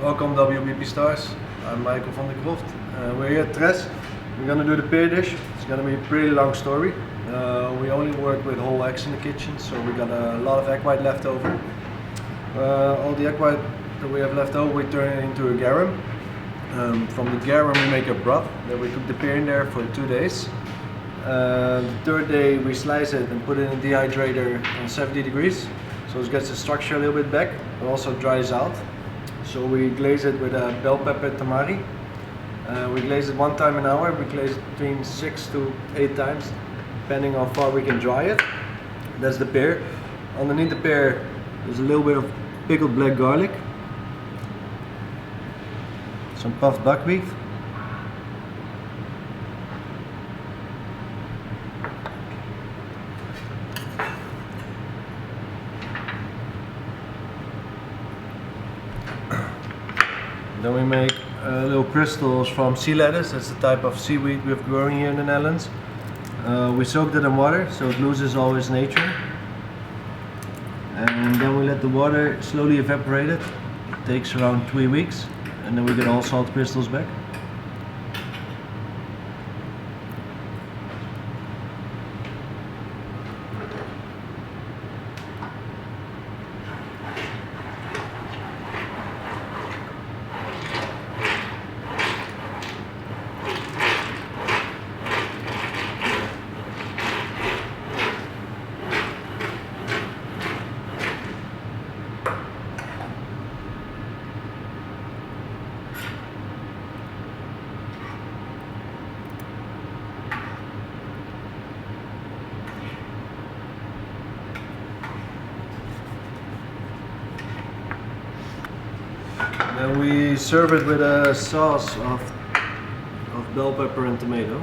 Welcome WBP Stars. I'm Michael van der Kroft. We're here at Tres. We're gonna do the pear dish. It's gonna be a pretty long story. We only work with whole eggs in the kitchen, so we got a lot of egg white left over. All the egg white that we have left over, we turn it into a garum. From the garum we make a broth. Then we cook the pear in there for 2 days. The third day we slice it and put it in a dehydrator on 70 degrees. So it gets the structure a little bit back, but also dries out. So we glaze it with a bell pepper tamarin. We glaze it 1 time an hour. We glaze it between 6 to 8 times, depending on how far we can dry it. That's the pear. Underneath the pear, there's a little bit of pickled black garlic, some puffed buckwheat, then we make little crystals from sea lettuce. That's the type of seaweed we have growing here in the Netherlands. We soaked it in water so it loses all its nature. And then we let the water slowly evaporate it. It takes around 3 weeks. And then we get all salt crystals back. Then we serve it with a sauce of bell pepper and tomato.